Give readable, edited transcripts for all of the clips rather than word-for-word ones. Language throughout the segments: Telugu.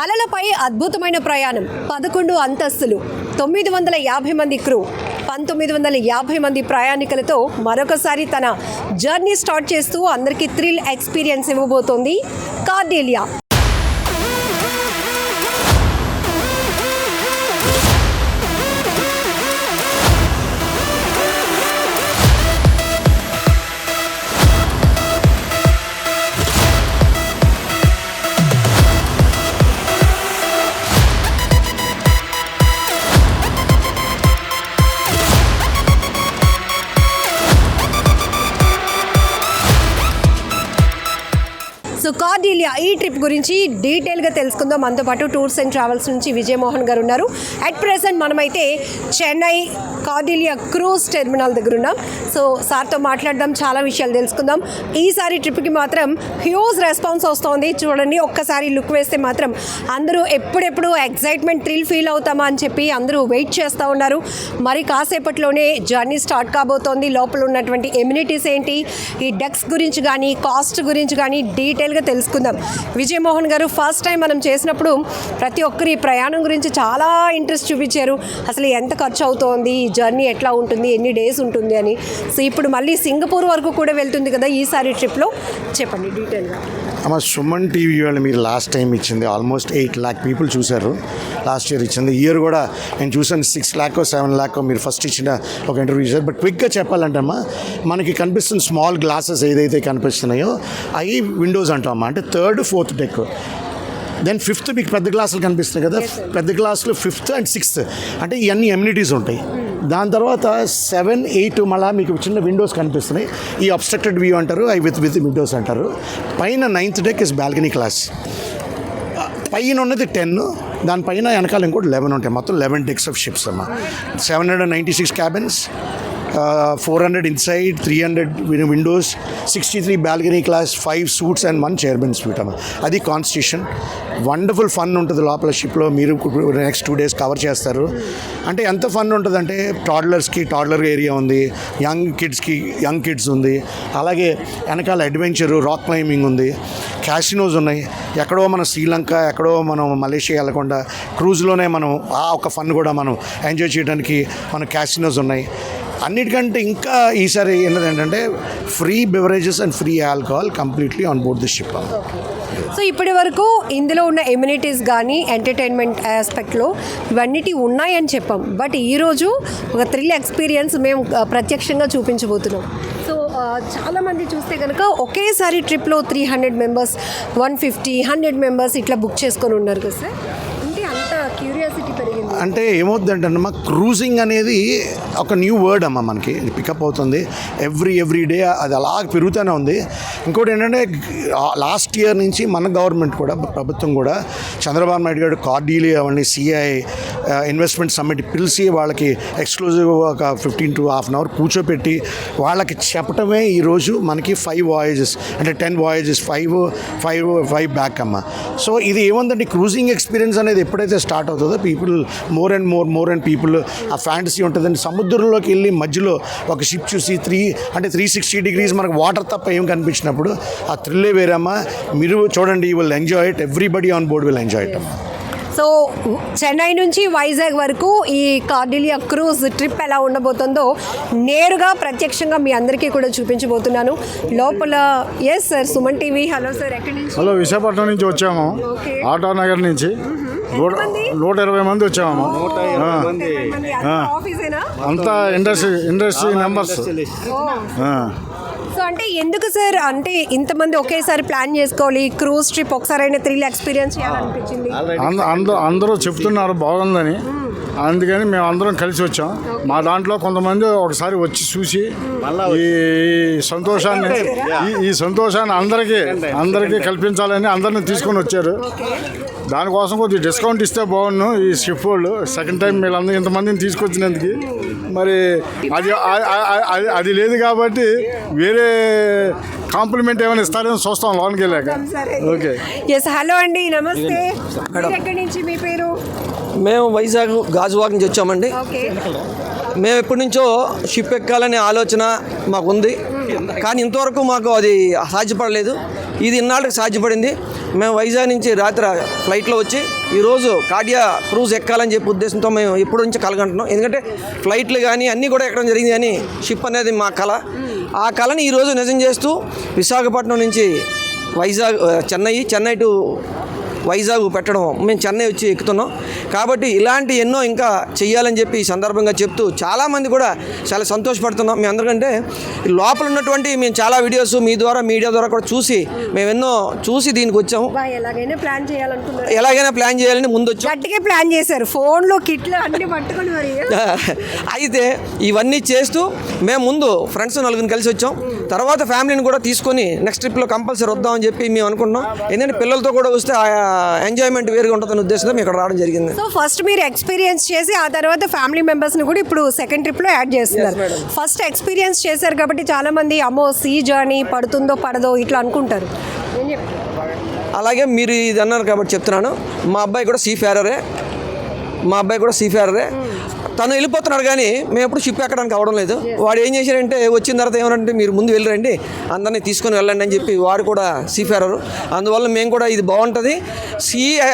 అలలపై అద్భుతమైన ప్రయాణం, 11 అంతస్తులు, 950 మంది క్రూ, 1950 మంది ప్రయాణికులతో మరొకసారి తన జర్నీ స్టార్ట్ చేస్తూ అందరికీ థ్రిల్ ఎక్స్పీరియన్స్ ఇవ్వబోతోంది కార్డేలియా. సో కార్డేలియా ఈ ట్రిప్ గురించి డీటెయిల్గా తెలుసుకుందాం. మనతో పాటు టూర్స్ అండ్ ట్రావెల్స్ నుంచి విజయమోహన్ గారు ఉన్నారు. అట్ ప్రెసెంట్ మనమైతే చెన్నై కార్డేలియా క్రూజ్ టెర్మినల్ దగ్గర ఉన్నాం. సో సార్తో మాట్లాడదాం, చాలా విషయాలు తెలుసుకుందాం. ఈసారి ట్రిప్కి మాత్రం హ్యూజ్ రెస్పాన్స్ వస్తుంది. చూడండి, ఒక్కసారి లుక్ వేస్తే మాత్రం అందరూ ఎప్పుడెప్పుడు ఎగ్జైట్మెంట్ థ్రిల్ ఫీల్ అవుతామా అని చెప్పి అందరూ వెయిట్ చేస్తూ ఉన్నారు. మరి కాసేపట్లోనే జర్నీ స్టార్ట్ కాబోతోంది. లోపల ఉన్నటువంటి ఎమ్యూనిటీస్ ఏంటి, ఈ డెక్స్ గురించి కానీ కాస్ట్ గురించి కానీ డీటెయిల్గా తెలుసుకుందాం. విజయమోహన్ గారు, ఫస్ట్ టైం మనం చేసినప్పుడు ప్రతి ఒక్కరి ప్రయాణం గురించి చాలా ఇంట్రెస్ట్ చూపించారు. అసలు ఎంత ఖర్చు అవుతోంది, ఈ జర్నీ ఎట్లా ఉంటుంది, ఎన్ని డేస్ ఉంటుంది అని. సో ఇప్పుడు మళ్ళీ సింగపూర్ వరకు కూడా వెళ్తుంది కదా ఈసారి ట్రిప్లో, చెప్పండి డీటెయిల్గా. అమ్మ, సుమన్ టీవీ వాళ్ళు మీరు లాస్ట్ టైం ఇచ్చింది ఆల్మోస్ట్ 8 lakh పీపుల్ చూశారు. లాస్ట్ ఇయర్ ఇచ్చింది. ఇయర్ కూడా నేను చూసాను 6 lakh 7 lakh మీరు ఫస్ట్ ఇచ్చిన ఒక ఇంటర్వ్యూ చేశారు. బట్ క్విక్గా చెప్పాలంటే అమ్మా, మనకి కనిపిస్తున్న స్మాల్ గ్లాసెస్ ఏదైతే కనిపిస్తున్నాయో అవి విండోస్ అంటామమ్మా. అంటే 3rd 4th deck. Then 5th మీకు పెద్ద గ్లాసులు కనిపిస్తున్నాయి కదా, పెద్ద గ్లాసులు 5th and 6th అంటే ఇవన్నీ ఎమ్యూనిటీస్ ఉంటాయి. దాని తర్వాత 7, 8 మళ్ళీ మీకు చిన్న విండోస్ కనిపిస్తున్నాయి. ఈ అబ్స్ట్రక్టెడ్ వ్యూ అంటారు, అవి విత్ విండోస్ అంటారు. పైన 9th deck is balcony class. పైన ఉన్నది 10, దానిపైన వెనకాల ఇంకోటి 11 ఉంటాయి. మొత్తం 11 డెక్స్ ఆఫ్ షిప్స్ అమ్మా. 796 cabins, 400 inside, 300 windows, 63 balcony class, 5 suites and 1 chairman suite అమ్మా. అది కాన్స్టిట్యూషన్. వండర్ఫుల్ ఫన్ ఉంటుంది లోపల షిప్లో. మీరు నెక్స్ట్ 2 days కవర్ చేస్తారు. అంటే ఎంత ఫన్ ఉంటుందంటే టాడ్లర్స్కి టాడ్లర్ ఏరియా ఉంది, యంగ్ కిడ్స్ ఉంది. అలాగే వెనకాల అడ్వెంచరు, రాక్ క్లైంబింగ్ ఉంది, క్యాసినోస్ ఉన్నాయి. ఎక్కడో మనం శ్రీలంక, ఎక్కడో మనం మలేషియా వెళ్ళకుండా క్రూజ్లోనే మనం ఆ ఒక ఫన్ కూడా మనం ఎంజాయ్ చేయడానికి మన క్యాసినోస్ ఉన్నాయి. అన్నిటికంటే ఇంకా ఈసారి ఏంటంటే free beverages and free alcohol completely on board the ship. So ఇప్పటి వరకు ఇందులో ఉన్న ఎమ్యూనిటీస్ కానీ ఎంటర్టైన్మెంట్ ఆస్పెక్ట్లో ఇవన్నిటి ఉన్నాయని చెప్పాం. బట్ ఈరోజు ఒక థ్రిల్ ఎక్స్పీరియన్స్ మేము ప్రత్యక్షంగా చూపించబోతున్నాం. సో చాలామంది చూస్తే కనుక ఒకేసారి ట్రిప్లో 300 members, 150, 100 members ఇట్లా బుక్ చేసుకొని ఉన్నారు కదా సార్. అంటే అంత క్యూరియాసిటీ పెరిగింది. అంటే ఏమవుతుందంటే అమ్మా, క్రూజింగ్ అనేది ఒక న్యూ వర్డ్ అమ్మ, మనకి పికప్ అవుతుంది ఎవ్రీ డే. అది అలా పెరుగుతూనే ఉంది. ఇంకోటి ఏంటంటే లాస్ట్ ఇయర్ నుంచి మన గవర్నమెంట్ కూడా, ప్రభుత్వం కూడా, చంద్రబాబు నాయుడు గారు కార్డేలియా అవన్నీ సిఐ ఇన్వెస్ట్మెంట్ సమ్మిట్ పిలిచి వాళ్ళకి ఎక్స్క్లూజివ్ ఒక 15 to half an hour కూర్చోపెట్టి వాళ్ళకి చెప్పటమే ఈరోజు మనకి 5 voyages అంటే 10 voyages, 5 బ్యాక్ అమ్మ. సో ఇది ఏముందంటే క్రూజింగ్ ఎక్స్పీరియన్స్ అనేది ఎప్పుడైతే స్టార్ట్ అవుతుందో పీపుల్ మోర్ అండ్ పీపుల్ ఆ ఫ్యాంటసీ ఉంటుందండి. సముద్రంలోకి వెళ్ళి మధ్యలో ఒక షిప్ చూసి 360 degrees మనకు వాటర్ తప్ప ఏం కనిపించినప్పుడు ఆ థ్రిల్లే వేరమ్మా. మీరు చూడండి, you will enjoy it. Everybody on board will enjoy it అమ్మా. సో చెన్నై నుంచి వైజాగ్ వరకు ఈ కార్డేలియా క్రూజ్ ట్రిప్ ఎలా ఉండబోతుందో నేరుగా ప్రత్యక్షంగా మీ అందరికీ కూడా చూపించబోతున్నాను లోపల. Yes sir, Suman TV. Hello sir, ఎక్కడి నుంచి? హలో, విశాఖపట్నం నుంచి వచ్చాము. ఆటో నగర్ నుంచి 120 మంది వచ్చాము. అంతా ఇండస్ట్రీ మెంబర్స్. సో అంటే ఎందుకు సార్, అంటే ఇంతమంది ఒకేసారి ప్లాన్ చేసుకోవాలి క్రూజ్ ట్రిప్, ఒకసారైనా థ్రిల్ ఎక్స్పీరియన్స్ చేయాలనిపించింది? అందరూ చెప్తున్నారు బాగుందని, అందుకని మేము అందరం కలిసి వచ్చాం. మా దాంట్లో కొంతమంది ఒకసారి వచ్చి చూసి ఈ సంతోషాన్ని అందరికీ కల్పించాలని అందరిని తీసుకొని వచ్చారు. దానికోసం కొద్దిగా డిస్కౌంట్ ఇస్తే బాగుండు ఈ షిప్ వాళ్ళు. సెకండ్ టైం వీళ్ళందరూ ఇంతమందిని తీసుకొచ్చినందుకు మరి అది లేదు కాబట్టి వేరే కాంప్లిమెంట్ ఏమైనా ఇస్తారని చూస్తాం లోన్కి వెళ్ళాక. ఓకే. ఎస్, హలో అండి, నమస్తే. మీరు ఎక్కడి నుంచి, మీ పేరు? మేము వైజాగ్ గాజువాక్ నుంచి వచ్చామండి. ఓకే. మేము ఎప్పటి నుంచో షిప్ ఎక్కాలనే ఆలోచన మాకు ఉంది, కానీ ఇంతవరకు మాకు అది సాధ్యపడలేదు. ఇది ఇన్నాళ్ళకి సాధ్యపడింది. మేము వైజాగ్ నుంచి రాత్రి ఫ్లైట్లో వచ్చి ఈరోజు కార్డియా క్రూజ్ ఎక్కాలని చెప్పి ఉద్దేశంతో మేము ఎప్పటి నుంచి కలగంటున్నాం. ఎందుకంటే ఫ్లైట్లు కానీ అన్నీ కూడా ఎక్కడం జరిగింది, కానీ షిప్ అనేది మా కళ. ఆ కళని ఈరోజు నిజం చేస్తూ విశాఖపట్నం నుంచి వైజాగ్, చెన్నై టు వైజాగ్ పెట్టడం, మేము చెన్నై వచ్చి ఎక్కుతున్నాం. కాబట్టి ఇలాంటి ఎన్నో ఇంకా చెయ్యాలని చెప్పి ఈ సందర్భంగా చెప్తూ చాలామంది కూడా చాలా సంతోషపడుతున్నాం. మేము అందరికంటే లోపల ఉన్నటువంటి మేము చాలా వీడియోస్ మీ ద్వారా, మీడియా ద్వారా కూడా చూసి మేము ఎన్నో చూసి దీనికి వచ్చాము. ఎలాగైనా ప్లాన్ చేయాలనుకున్నారు, ఎలాగైనా ప్లాన్ చేయాలని ముందు వచ్చాం. గట్టిగా ప్లాన్ చేశారు, ఫోన్లో కిట్లు అన్ని పట్టుకొని మరి. అయితే ఇవన్నీ చేస్తూ మేము ముందు ఫ్రెండ్స్ నలుగురిని కలిసి వచ్చాం. తర్వాత ఫ్యామిలీని కూడా తీసుకొని నెక్స్ట్ ట్రిప్లో కంపల్సరీ వద్దామని చెప్పి మేము అనుకున్నాం. ఎందుకంటే పిల్లలతో కూడా వస్తే ఎంజాయ్మెంట్ వేరుగా ఉంటుందనే ఉద్దేశంతో మేము ఇక్కడ రావడం జరిగింది. సో ఫస్ట్ మీరు ఎక్స్పీరియన్స్ చేసి ఆ తర్వాత ఫ్యామిలీ మెంబర్స్ని కూడా ఇప్పుడు సెకండ్ ట్రిప్లో యాడ్ చేస్తున్నారు. ఫస్ట్ ఎక్స్పీరియన్స్ చేశారు కాబట్టి చాలామంది అమ్మో సీ జర్నీ పడుతుందో పడదో ఇట్లా అనుకుంటారు. అలాగే మీరు ఇది అన్నారు కాబట్టి చెప్తున్నాను, మా అబ్బాయి కూడా సీఫేరరే. తను వెళ్ళిపోతున్నాడు, కానీ మేము ఎప్పుడు షిప్ ఎక్కడానికి అవడం లేదు. వాడు ఏం చేశారంటే వచ్చిన తర్వాత ఏమనంటే మీరు ముందు వెళ్ళరండి, అందరినీ తీసుకొని వెళ్ళండి అని చెప్పి వాడు కూడా సీఫేరరు. అందువల్ల మేము కూడా ఇది బాగుంటుంది.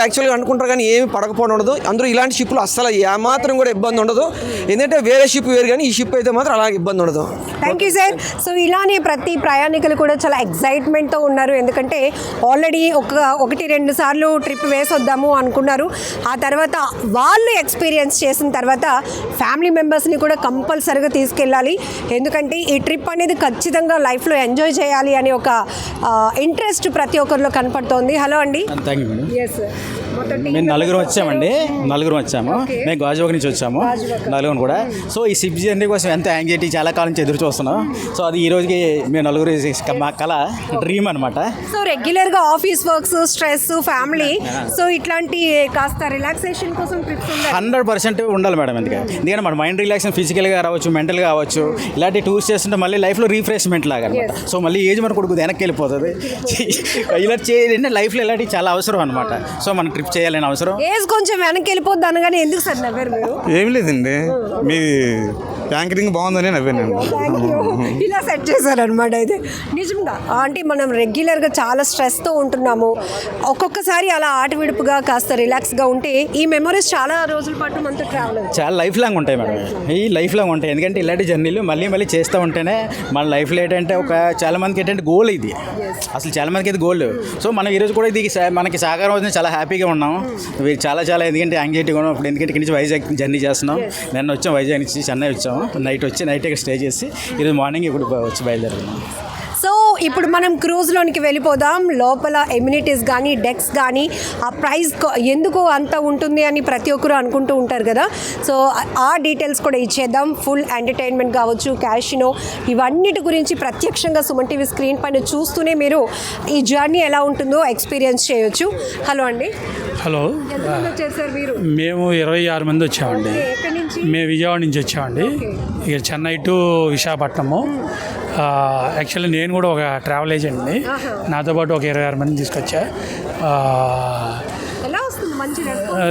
యాక్చువల్గా అనుకుంటారు కానీ ఏమి పడకపోవడం ఉండదు. అందరూ ఇలాంటి షిప్లు అస్సలు ఏమాత్రం కూడా ఇబ్బంది ఉండదు. ఎందుకంటే వేరే షిప్ వేరు, కానీ ఈ షిప్ అయితే మాత్రం అలాగే ఇబ్బంది ఉండదు. Thank you sir. సో ఇలానే ప్రతి ప్రయాణికులు కూడా చాలా ఎక్సైట్మెంట్తో ఉన్నారు. ఎందుకంటే ఆల్రెడీ 1-2 సార్లు ట్రిప్ వేసి వద్దాము అనుకున్నారు. ఆ తర్వాత వాళ్ళు ఎక్స్పీరియన్స్ చేసిన తర్వాత ఫ్యామిలీ మెంబర్స్ని కూడా కంపల్సరీగా తీసుకెళ్ళాలి. ఎందుకంటే ఈ ట్రిప్ అనేది ఖచ్చితంగా లైఫ్లో ఎంజాయ్ చేయాలి అనే ఒక ఇంట్రెస్ట్ ప్రతి ఒక్కరిలో కనపడుతోంది. హలో అండి. Thank you madam. ఎస్, మేము నలుగురు వచ్చాము. మేము గాజువాక్ నుంచి వచ్చాము, నలుగురు కూడా. సో ఈ షిప్ జర్నీ కోసం ఎంత యాంగ్జైటీ, చాలా కాలం నుంచి ఎదురు చూస్తున్నాం. సో అది ఈ రోజుకి మేము నలుగురు మా కళ, డ్రీమ్ అనమాట. సో రెగ్యులర్గా office works, stress, family, so ఇట్లాంటి కాస్త రిలాక్సేషన్ కోసం ట్రిప్స్ 100% ఉండాలి మేడం. ఎందుకంటే మన మైండ్ రిలాక్సేషన్ ఫిజికల్గా రావచ్చు, మెంటల్గా కావచ్చు. ఇలాంటి టూర్స్ చేస్తుంటే మళ్ళీ లైఫ్లో రీఫ్రెష్మెంట్ లాగా అనమాట. సో మళ్ళీ ఏజ్ మన కొడుకు వెనక్కి వెళ్ళిపోతుంది. ఇలా చేయాలంటే లైఫ్లో ఇలాంటివి చాలా అవసరం అనమాట. సో మన ట్రిప్ చేయాలని అవసరం. ఏజ్ కొంచెం వెనక్కి వెళ్ళిపోద్ది అనగానే ఎందుకు సార్ నవ్వారు మీరు? ఏం లేదండి, మీ యాంకరింగ్ బాగుందని నవ్వాను. ఇలా సెట్ చేశారనమాట. అయితే నిజంగా అంటే మనం రెగ్యులర్గా చాలా స్ట్రెస్తో ఉంటున్నాము. ఒక్కొక్కసారి అలా ఆట విడుపుగా కాస్త రిలాక్స్గా ఉంటే ఈ మెమరీస్ చాలా రోజుల పాటు మనతో ట్రావెల్ అవుతుంది. చాలా లైఫ్ లాంగ్ ఉంటాయి మేడం. ఈ లైఫ్ లాంగ్ ఉంటాయి. ఎందుకంటే ఇలాంటి జర్నీలు మళ్ళీ చేస్తూ ఉంటేనే మన లైఫ్లో ఏంటంటే చాలా మందికి ఏంటంటే గోల్ ఇది. అసలు చాలా మందికి ఇది గోల్. సో మనం ఈరోజు కూడా ఇది మనకి సాకారం అవుతుంది. చాలా హ్యాపీగా ఉన్నాం. చాలా ఎందుకంటే యాంగ్జైటీగా ఉన్నాం. ఇప్పుడు ఎందుకంటే ఇక్కడి నుంచి వైజాగ్ జర్నీ చేస్తున్నాం. నిన్న వచ్చాం, వైజాగ్ నుంచి చెన్నై వచ్చాము. నైట్ ఇక్కడ స్టే చేసి ఈరోజు మార్నింగ్ ఇప్పుడు వచ్చి బయలుదేరుతున్నాం. సో ఇప్పుడు మనం క్రూజ్లోనికి వెళ్ళిపోదాం. లోపల ఎమ్యూనిటీస్ కానీ, డెక్స్ కానీ, ఆ ప్రైస్ ఎందుకు అంత ఉంటుంది అని ప్రతి ఒక్కరు అనుకుంటూ ఉంటారు కదా. సో ఆ డీటెయిల్స్ కూడా ఇచ్చేద్దాం. ఫుల్ ఎంటర్టైన్మెంట్ కావచ్చు, క్యాషినో, ఇవన్నిటి గురించి ప్రత్యక్షంగా సుమన్ టీవీ స్క్రీన్ పైన చూస్తూనే మీరు ఈ జర్నీ ఎలా ఉంటుందో ఎక్స్పీరియన్స్ చేయొచ్చు. హలో అండి. హలో, వచ్చేసారు మీరు? మేము 26 మంది వచ్చామండి. ఎక్కడి నుంచి? మేము విజయవాడ నుంచి వచ్చామండి. ఇక చెన్నై టు విశాఖపట్నము. యాక్చువల్లీ నేను కూడా ఒక ట్రావెల్ ఏజెంట్ని. నాతో పాటు ఒక 26 మంది తీసుకొచ్చా. ఎలా వస్తుంది మంచి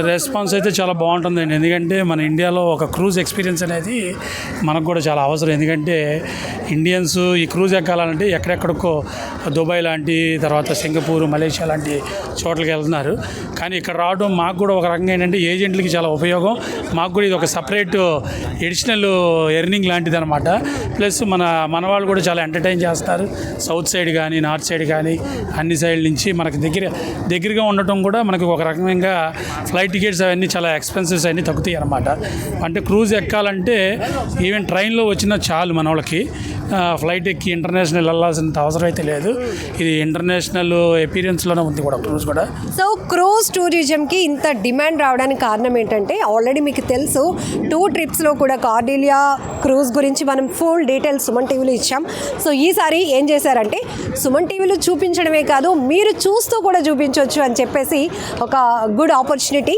రెస్పాన్స్ అయితే చాలా బాగుంటుందండి. ఎందుకంటే మన ఇండియాలో ఒక క్రూజ్ ఎక్స్పీరియన్స్ అనేది మనకు కూడా చాలా అవసరం. ఎందుకంటే ఇండియన్స్ ఈ క్రూజ్ ఎక్కాలంటే ఎక్కడెక్కడికో దుబాయ్ లాంటి, తర్వాత సింగపూర్, మలేషియా లాంటి చోట్లకి వెళ్తున్నారు. కానీ ఇక్కడ రావడం మాకు కూడా ఒక రకంగా ఏంటంటే ఏజెంట్లకి చాలా ఉపయోగం. మాకు కూడా ఇది ఒక సపరేట్ ఎడిషనల్ ఎర్నింగ్ లాంటిది అనమాట. ప్లస్ మన వాళ్ళు కూడా చాలా ఎంటర్టైన్ చేస్తారు. సౌత్ సైడ్ కానీ, నార్త్ సైడ్ కానీ, అన్ని సైడ్ నుంచి మనకి దగ్గరగా ఉండటం కూడా మనకి ఒక రకంగా ఫ్లైట్ టికెట్స్ అవన్నీ చాలా ఎక్స్పెన్సెస్ అన్నీ తగ్గుతాయి అన్నమాట. అంటే క్రూజ్ ఎక్కాలంటే ఈవెన్ ట్రైన్లో వచ్చినా చాలు మన వాళ్ళకి. ఫ్లైట్ ఎక్కి ఇంటర్నేషనల్ వెళ్ళాల్సినంత అవసరం అయితే లేదు. ఇది ఇంటర్నేషనల్ ఎపీరియన్స్లోనే ఉంది కూడా క్రూజ్ కూడా. సో క్రూజ్ టూరిజంకి ఇంత డిమాండ్ రావడానికి కారణం ఏంటంటే ఆల్రెడీ మీకు తెలుసు 2 ట్రిప్స్లో కూడా కార్డిలియా క్రూజ్ గురించి మనం ఫుల్ డీటెయిల్స్ సుమన్ టీవీలో ఇచ్చాం. సో ఈసారి ఏం చేశారంటే సుమన్ టీవీలో చూపించడమే కాదు, మీరు చూస్తూ కూడా చూపించవచ్చు అని చెప్పేసి ఒక గుడ్ ఆపర్చునిటీ.